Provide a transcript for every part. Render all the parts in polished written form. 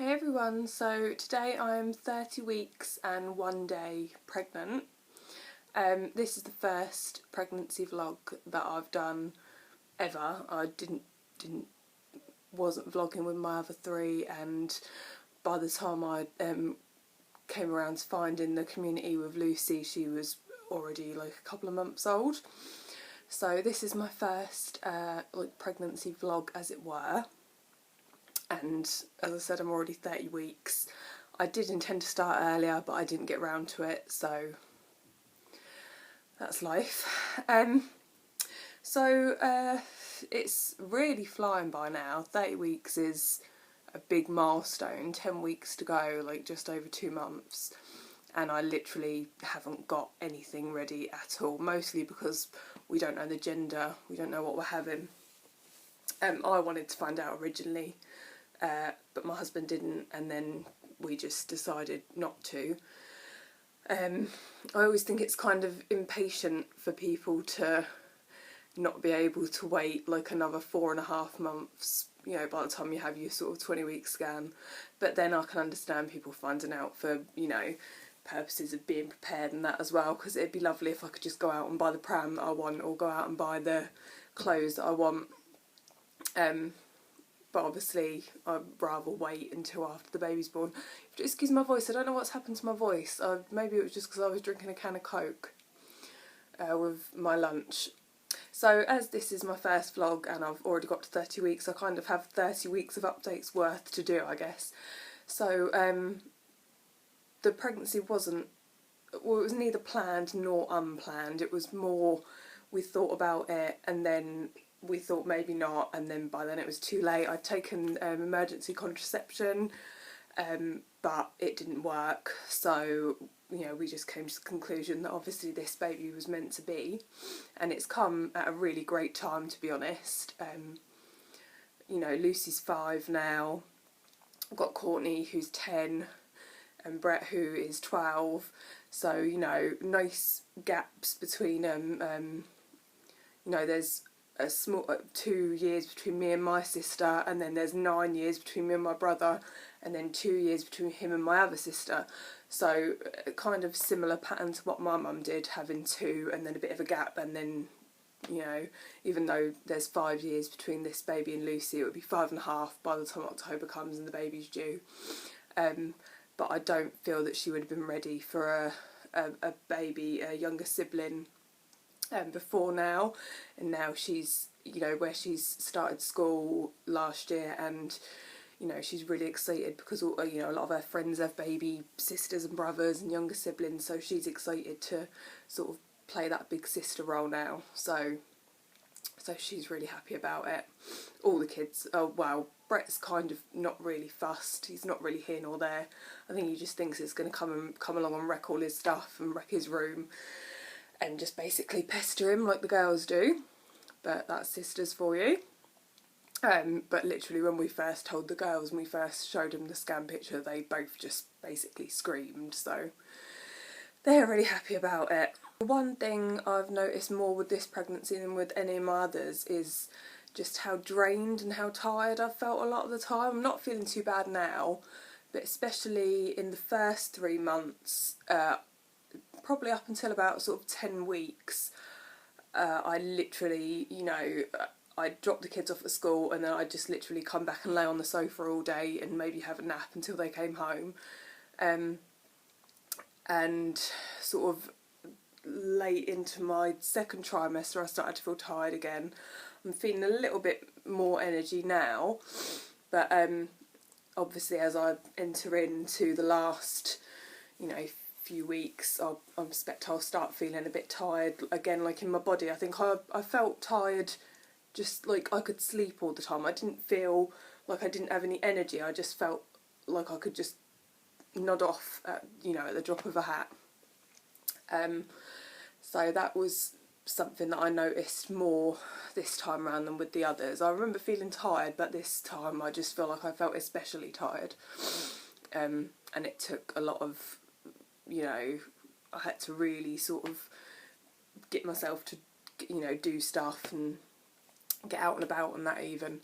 Hey everyone, so today I'm 30 weeks and 1 day pregnant. This is the first pregnancy vlog that I've done ever. I wasn't vlogging with my other three, and by the time I came around to finding the community with Lucy, she was already like a couple of months old. So this is my first pregnancy vlog, as it were. And as I said, I'm already 30 weeks. I did intend to start earlier, but I didn't get round to it, so that's life. It's really flying by now. 30 weeks is a big milestone. 10 weeks to go, like just over 2 months. And I literally haven't got anything ready at all, mostly because we don't know the gender, we don't know what we're having. I wanted to find out originally, but my husband didn't, and then we just decided not to. I always think it's kind of impatient for people to not be able to wait like another 4.5 months, you know, by the time you have your sort of 20-week scan. But then I can understand people finding out for, you know, purposes of being prepared and that as well, because it'd be lovely if I could just go out and buy the pram that I want, or go out and buy the clothes that I want. But obviously I'd rather wait until after the baby's born. Excuse my voice, I don't know what's happened to my voice. Maybe it was just because I was drinking a can of Coke with my lunch. So as this is my first vlog and I've already got to 30 weeks, I kind of have 30 weeks of updates worth to do, I guess. So the pregnancy it was neither planned nor unplanned. It was more, we thought about it and then we thought maybe not, and then by then it was too late. I'd taken emergency contraception, but it didn't work, so you know, we just came to the conclusion that obviously this baby was meant to be, and it's come at a really great time, to be honest. You know, Lucy's 5 now, I've got Courtney who's 10, and Brett who is 12, so you know, nice gaps between them. You know, there's a small 2 years between me and my sister, and then there's 9 years between me and my brother, and then 2 years between him and my other sister. So kind of similar pattern to what my mum did, having 2 and then a bit of a gap, and then, you know, even though there's 5 years between this baby and Lucy, it would be 5.5 by the time October comes and the baby's due. But I don't feel that she would have been ready for a baby, a younger sibling, before now. And now she's, you know, where she's started school last year, and you know, she's really excited because, you know, a lot of her friends have baby sisters and brothers and younger siblings, so she's excited to sort of play that big sister role now. So she's really happy about it. All the kids, oh well, Brett's kind of not really fussed. He's not really here nor there. I think he just thinks it's going to come along and wreck all his stuff and wreck his room and just basically pester him like the girls do. But that's sisters for you. But literally when we first told the girls, when we first showed them the scan picture, they both just basically screamed, so they're really happy about it. One thing I've noticed more with this pregnancy than with any of my others is just how drained and how tired I've felt a lot of the time. I'm not feeling too bad now, but especially in the first 3 months, probably up until about sort of 10 weeks, I literally, you know, I'd drop the kids off at school and then I'd just literally come back and lay on the sofa all day and maybe have a nap until they came home. And sort of late into my second trimester I started to feel tired again. I'm feeling a little bit more energy now, but obviously as I enter into the last, you know, few weeks, I expect I'll start feeling a bit tired again, like in my body. I think I felt tired, just like I could sleep all the time. I didn't feel like I didn't have any energy. I just felt like I could just nod off at, you know, at the drop of a hat. So that was something that I noticed more this time around than with the others. I remember feeling tired, but this time I just feel like I felt especially tired. And it took a lot of, you know, I had to really sort of get myself to, you know, do stuff and get out and about and that even.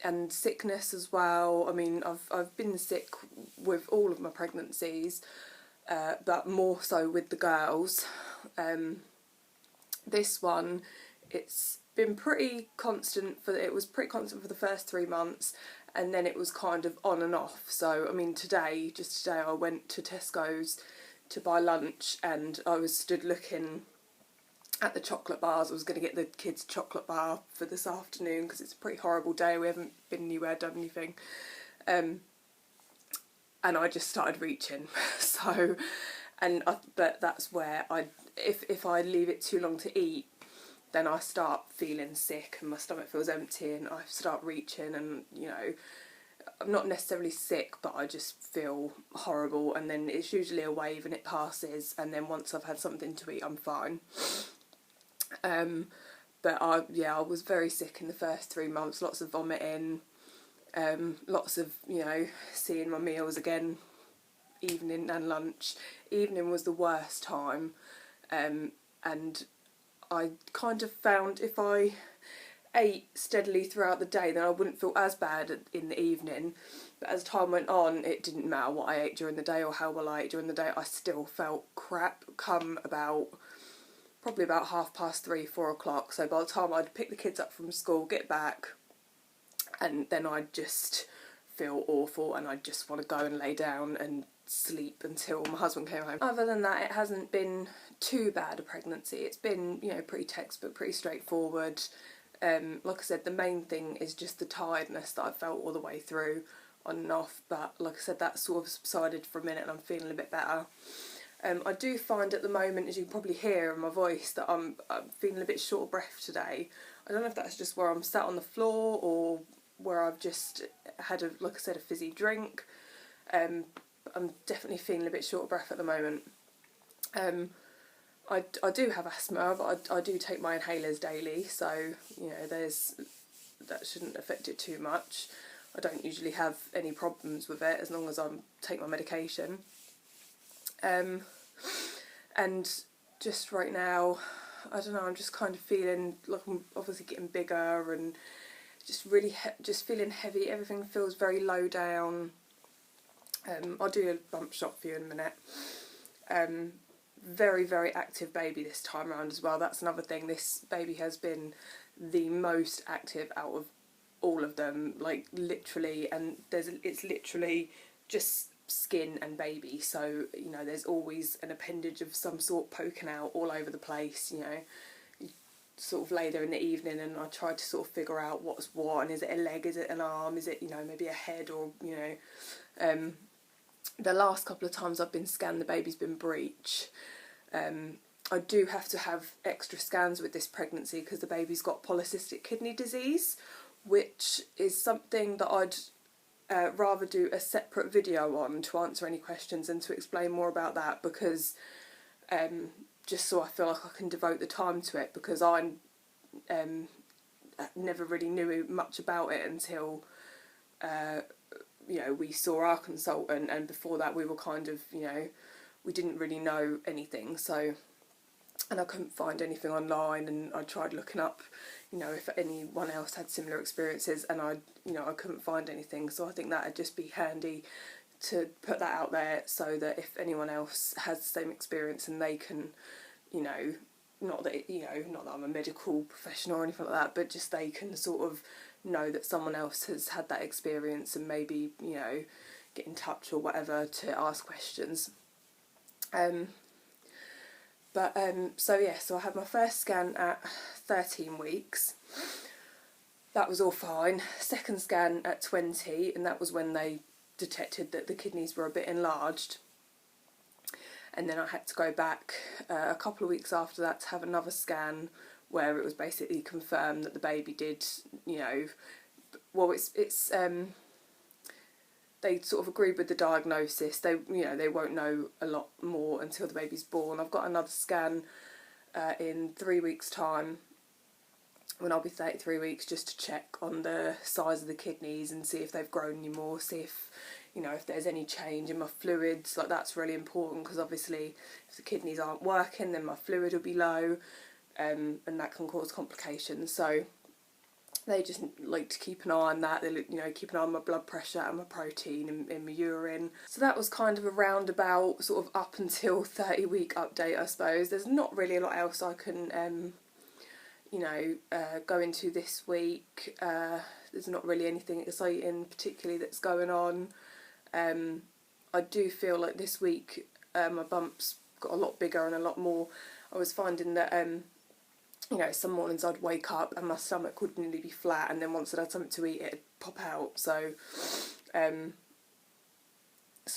and sickness as well. I mean, I've been sick with all of my pregnancies, but more so with the girls. This one, it's been pretty constant it was pretty constant for the first 3 months, and then it was kind of on and off. So I mean, just today I went to Tesco's to buy lunch, and I was stood looking at the chocolate bars. I was going to get the kids a chocolate bar for this afternoon because it's a pretty horrible day. We haven't been anywhere, done anything, and I just started reaching. So, but that's where if I leave it too long to eat, then I start feeling sick and my stomach feels empty and I start reaching, and you know, I'm not necessarily sick, but I just feel horrible, and then it's usually a wave and it passes, and then once I've had something to eat I'm fine. But I was very sick in the first 3 months, lots of vomiting, lots of, you know, seeing my meals again, evening and lunch. Evening was the worst time, and I kind of found if I ate steadily throughout the day, then I wouldn't feel as bad in the evening. But as time went on, it didn't matter what I ate during the day or how well I ate during the day, I still felt crap come probably about 3:30, 4 o'clock. So by the time I'd pick the kids up from school, get back, and then I'd just feel awful and I'd just want to go and lay down and sleep until my husband came home. Other than that, it hasn't been too bad a pregnancy. It's been, you know, pretty textbook, pretty straightforward. Like I said, the main thing is just the tiredness that I felt all the way through, on and off, but like I said, that sort of subsided for a minute and I'm feeling a bit better. I do find at the moment, as you can probably hear in my voice, that I'm feeling a bit short of breath today. I don't know if that's just where I'm sat on the floor or where I've just had, like I said, a fizzy drink. I'm definitely feeling a bit short of breath at the moment. I do have asthma, but I do take my inhalers daily, so you know that shouldn't affect it too much. I don't usually have any problems with it as long as I take my medication. And just right now, I don't know, I'm just kind of feeling like I'm obviously getting bigger and just really just feeling heavy. Everything feels very low down. I'll do a bump shot for you in a minute. Very, very active baby this time around as well. That's another thing. This baby has been the most active out of all of them, like literally, and it's literally just skin and baby, so you know there's always an appendage of some sort poking out all over the place. You know, you sort of lay there in the evening and I try to sort of figure out what's what, and is it a leg, is it an arm, is it, you know, maybe a head, or you know, the last couple of times I've been scanned, the baby's been breech. I do have to have extra scans with this pregnancy because the baby's got polycystic kidney disease, which is something that I'd rather do a separate video on to answer any questions and to explain more about that, because just so I feel like I can devote the time to it, because I never really knew much about it until you know, we saw our consultant, and before that we were kind of, you know, we didn't really know anything. So, and I couldn't find anything online, and I tried looking up, you know, if anyone else had similar experiences, and I couldn't find anything. So I think that'd just be handy to put that out there, so that if anyone else has the same experience and they can, you know, not that I'm a medical professional or anything like that, but just they can sort of know that someone else has had that experience and maybe, you know, get in touch or whatever to ask questions. So I had my first scan at 13 weeks. That was all fine. Second scan at 20, and that was when they detected that the kidneys were a bit enlarged. And then I had to go back a couple of weeks after that to have another scan where it was basically confirmed that the baby did, you know, well, they sort of agreed with the diagnosis. They won't know a lot more until the baby's born. I've got another scan in 3 weeks' time, when I'll be 33 weeks, just to check on the size of the kidneys and see if they've grown any more, see if, you know, if there's any change in my fluids. Like, that's really important, because obviously if the kidneys aren't working, then my fluid will be low, and that can cause complications. So they just like to keep an eye on that. They, you know, keep an eye on my blood pressure and my protein in my urine. So that was kind of a roundabout sort of up until 30-week update, I suppose. There's not really a lot else I can you know, go into this week. There's not really anything exciting particularly that's going on. I do feel like this week my bumps got a lot bigger and a lot more. I was finding that you know, some mornings I'd wake up and my stomach would nearly be flat, and then once I'd had something to eat it'd pop out. So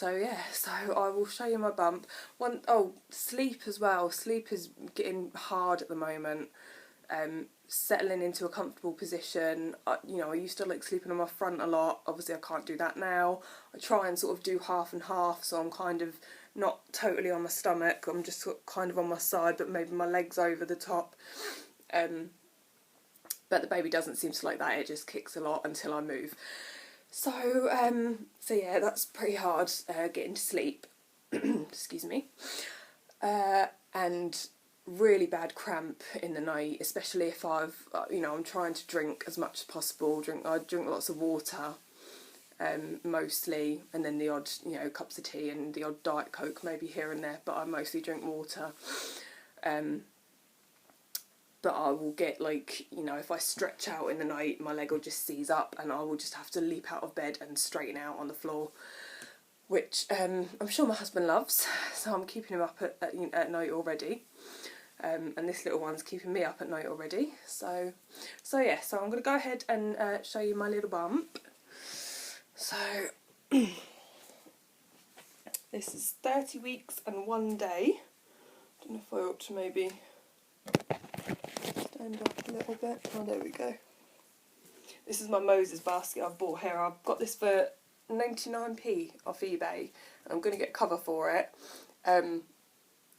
yeah, so I will show you my bump. Sleep as well. Sleep is getting hard at the moment. Settling into a comfortable position. You know, I used to like sleeping on my front a lot. Obviously I can't do that now. I try and sort of do half and half, so I'm kind of not totally on my stomach. I'm just sort of kind of on my side, but maybe my legs over the top. But the baby doesn't seem to like that. It just kicks a lot until I move. So yeah, that's pretty hard getting to sleep. Excuse me. And really bad cramp in the night, especially if I've, you know, I'm trying to drink as much as possible. I drink lots of water, mostly, and then the odd, you know, cups of tea and the odd Diet Coke maybe here and there, but I mostly drink water. But I will get, like, you know, if I stretch out in the night, my leg will just seize up and I will just have to leap out of bed and straighten out on the floor, which I'm sure my husband loves, so I'm keeping him up at night already. And this little one's keeping me up at night already. So yeah, so I'm going to go ahead and show you my little bump. So this is 30 weeks and 1 day. I don't know if I ought to maybe stand up a little bit. Oh, there we go. This is my Moses basket I've bought here. I've got this for 99p off eBay. I'm going to get cover for it.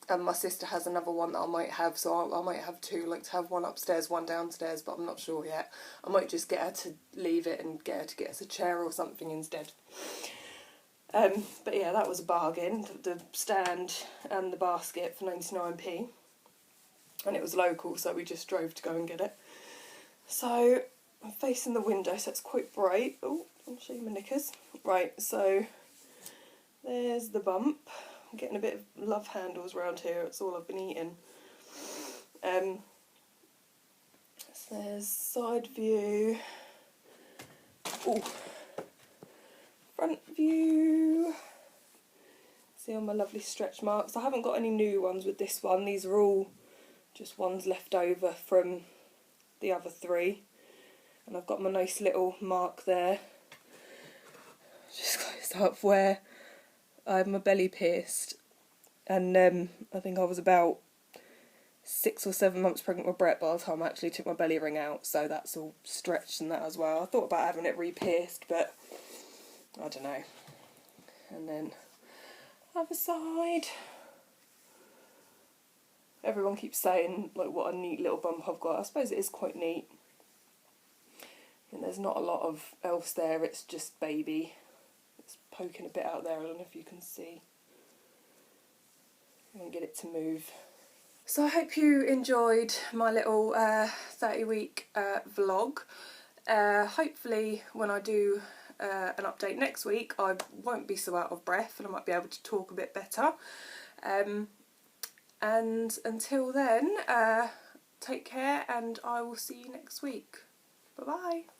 And my sister has another one that I might have, so I might have two, like to have one upstairs, one downstairs, but I'm not sure yet. I might just get her to leave it and get her to get us a chair or something instead. But yeah, that was a bargain, the stand and the basket for 99p. And it was local, so we just drove to go and get it. So I'm facing the window, so it's quite bright. Oh, I'll show you my knickers. Right, so there's the bump. I'm getting a bit of love handles around here, it's all I've been eating. So there's side view. Oh, front view. See all my lovely stretch marks. I haven't got any new ones with this one. These are all just ones left over from the other three. And I've got my nice little mark there. Just close up where I had my belly pierced, and I think I was about 6 or 7 months pregnant with Brett by the time I actually took my belly ring out, so that's all stretched and that as well. I thought about having it re-pierced, but I don't know. And then other side. Everyone keeps saying like what a neat little bump I've got. I suppose it is quite neat. And there's not a lot of else there, it's just baby. It's poking a bit out there, I don't know if you can see. I'm going to get it to move. So I hope you enjoyed my little 30-week vlog. Hopefully when I do an update next week I won't be so out of breath and I might be able to talk a bit better. And until then, take care and I will see you next week. Bye bye.